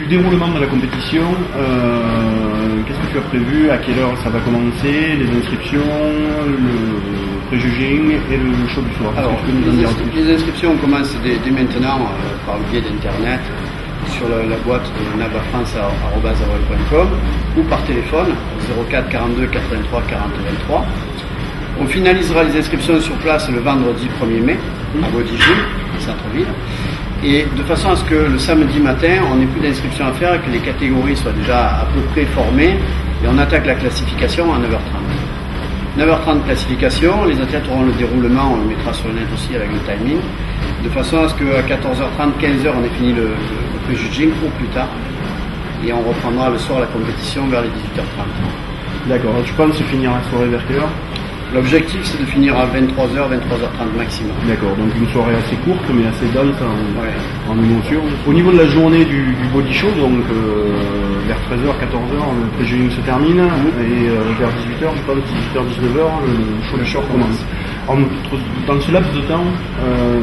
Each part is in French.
du déroulement de la compétition, qu'est-ce que tu as prévu? À quelle heure ça va commencer? Les inscriptions, le préjuging et le show du soir. Alors, les inscriptions commencent dès maintenant par le biais d'internet sur la boîte de nabafrance@avol.com ou par téléphone 04 42 83 40 23. On finalisera les inscriptions sur place le vendredi 1er mai à Bodigym, au centre-ville. Et de façon à ce que le samedi matin, on n'ait plus d'inscriptions à faire et que les catégories soient déjà à peu près formées. Et on attaque la classification à 9h30. 9h30 classification, les athlètes auront le déroulement, on le mettra sur le net aussi avec le timing, de façon à ce qu'à 14h30, 15h, on ait fini le préjuging ou plus tard. Et on reprendra le soir la compétition vers les 18h30. D'accord, tu penses finir la soirée vers quelle heure? L'objectif, c'est de finir à 23h, 23h30 maximum. D'accord, donc une soirée assez courte, mais assez dense en émotion. Au niveau de la journée du body show, donc vers 13h, 14h, le préjuging se termine, et vers 18h, je pense, 18h, 19h, le show commence. Dans ce laps de temps,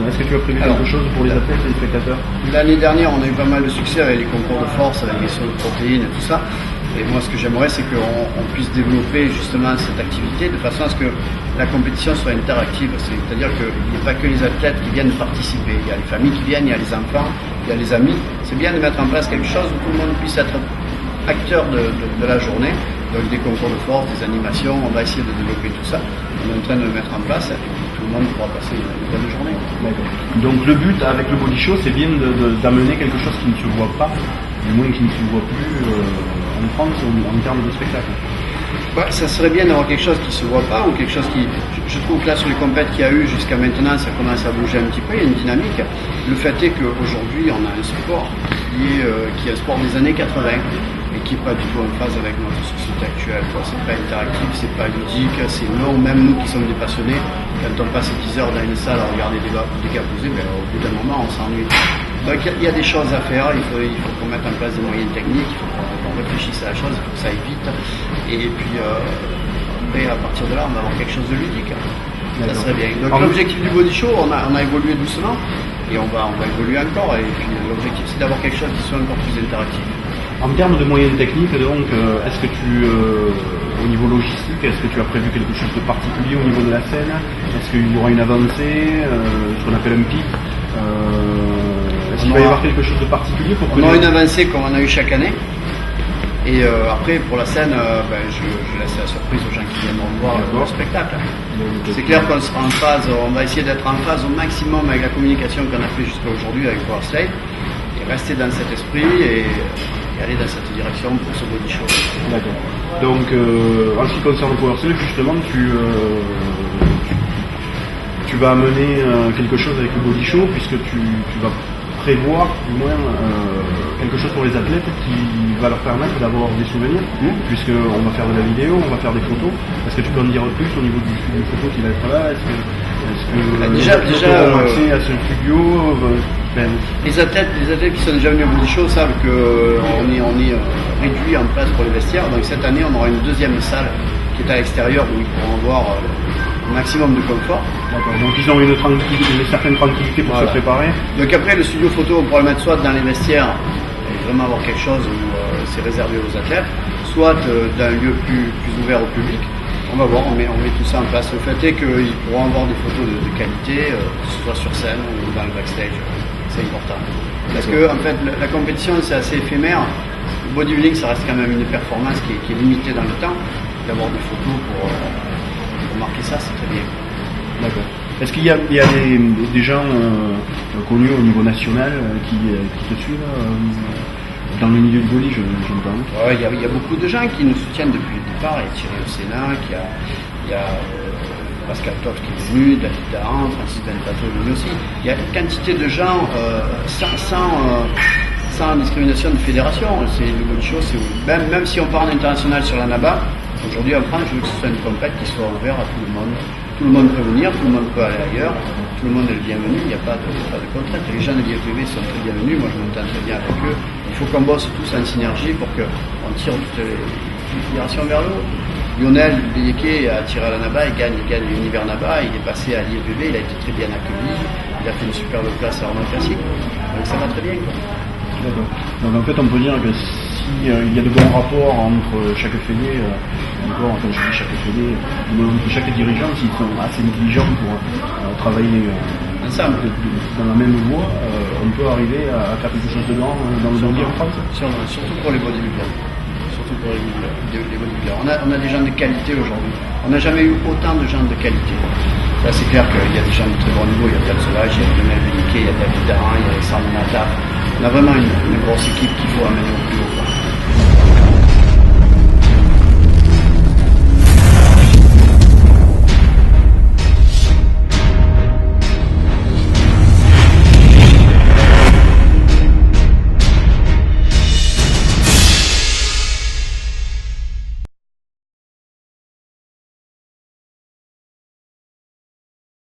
est-ce que tu as prévu quelque chose pour les athlètes et les spectateurs? L'année dernière, on a eu pas mal de succès avec les concours de force, avec les sauts de protéines et tout ça. Et moi, ce que j'aimerais, c'est qu'on puisse développer justement cette activité de façon à ce que la compétition soit interactive. C'est-à-dire qu'il n'y a pas que les athlètes qui viennent participer. Il y a les familles qui viennent, il y a les enfants, il y a les amis. C'est bien de mettre en place quelque chose où tout le monde puisse être acteur de la journée. Donc des concours de force, des animations, on va essayer de développer tout ça. On est en train de le mettre en place et tout le monde pourra passer une bonne journée. Donc le but avec le body show, c'est bien d'amener quelque chose qui ne se voit pas, du moins qui ne se voit plus en France en termes de spectacle. Ça serait bien d'avoir quelque chose qui ne se voit pas ou quelque chose qui... Je trouve que là, sur les compètes qu'il y a eu jusqu'à maintenant, ça commence à bouger un petit peu, il y a une dynamique. Le fait est qu'aujourd'hui, on a un sport qui est un sport des années 80 et qui n'est pas du tout en phase avec notre société actuelle. C'est pas interactif, c'est pas ludique, c'est long. Même nous qui sommes des passionnés, quand on passe 10 heures dans une salle à regarder des gars poser, au bout d'un moment, on s'ennuie. Donc il y a des choses à faire, il faut qu'on mette en place des moyens techniques, il faut qu'on réfléchisse à la chose, il faut que ça aille vite. Et puis après, à partir de là, on va avoir quelque chose de ludique. Ça serait bien. Donc l'objectif du body show, on a évolué doucement et on va évoluer encore. Et puis l'objectif, c'est d'avoir quelque chose qui soit encore plus interactif. En termes de moyens techniques, donc, est-ce que au niveau logistique, est-ce que tu as prévu quelque chose de particulier au niveau de la scène? Est-ce qu'il y aura une avancée, ce qu'on appelle un pic? Est-ce qu'il va y avoir quelque chose de particulier pour On aura une avancée comme on a eu chaque année. Et après, pour la scène, je laisse la surprise aux gens qui viennent voir le spectacle. C'est clair qu'on sera en phase, on va essayer d'être en phase au maximum avec la communication qu'on a fait jusqu'à aujourd'hui avec Power Slide. Et rester dans cet esprit et aller dans cette direction pour ce body show. D'accord. Donc, en ce qui concerne Power Slide, justement, tu vas amener quelque chose avec le body show, puisque tu vas prévoir du moins quelque chose pour les athlètes qui va leur permettre d'avoir des souvenirs, puisqu'on va faire de la vidéo, on va faire des photos. Est-ce que tu peux en dire plus au niveau du photo qui va être là? Est-ce que déjà accès à ce studio? Les athlètes qui sont déjà venus au body show savent qu'on est réduit en place pour les vestiaires. Donc cette année, on aura une deuxième salle qui est à l'extérieur où ils pourront avoir un maximum de confort. D'accord. Donc ils ont une certaine tranquillité pour se préparer. Donc après, le studio photo, on pourra le mettre soit dans les vestiaires et vraiment avoir quelque chose où c'est réservé aux athlètes, soit dans un lieu plus ouvert au public. On va voir, on met tout ça en place. Le fait est qu'ils pourront avoir des photos de qualité, que ce soit sur scène ou dans le backstage. C'est important. Parce que en fait, la compétition, c'est assez éphémère. Le bodybuilding, ça reste quand même une performance qui est limitée dans le temps. D'avoir des photos pour marquer ça, c'est très bien. D'accord. Est-ce qu'il y a des gens connus au niveau national qui te suivent dans le milieu du body, j'entends? Il y a beaucoup de gens qui nous soutiennent depuis le départ. Il y a Thierry Ossena, il y a Pascal Toff qui est venu, David Dahan, Francis Benpato est venu aussi. Il y a une quantité de gens sans discrimination de fédération. C'est le body show, même si on part en international sur la NABA, aujourd'hui en France, je veux que ce soit une compète qui soit ouverte à tout le monde. Tout le monde peut venir, tout le monde peut aller ailleurs, tout le monde est le bienvenu, il n'y a pas de contrainte. Les gens de l'IFBB sont très bienvenus, moi je m'entends très bien avec eux. Il faut qu'on bosse tous en synergie pour qu'on tire toutes les fédérations vers le haut. Lionel Beyeke a tiré à la NABA, il gagne l'univers NABA, il est passé à l'IFBB, il a été très bien accueilli, il a fait une superbe place à Arnaud Classique, donc ça va très bien. D'accord. Donc en fait, on peut dire que s'il y a de bons rapports entre chaque fédé, encore quand je dis chaque fédé, entre chaque dirigeant, s'ils sont assez intelligents pour travailler ensemble dans la même voie, on peut arriver à faire quelque chose de grand dans le body en France. Surtout pour les bodybuilders. Surtout pour les bodybuilders. On a des gens de qualité aujourd'hui. On n'a jamais eu autant de gens de qualité. Là, c'est clair qu'il y a des gens de très bon niveau. Il y a Pierre Sauvage, il y a Lionel Beniquet, il y a David Daran, il y a Alexandre Nataf. On a vraiment une grosse équipe qu'il faut amener au plus haut.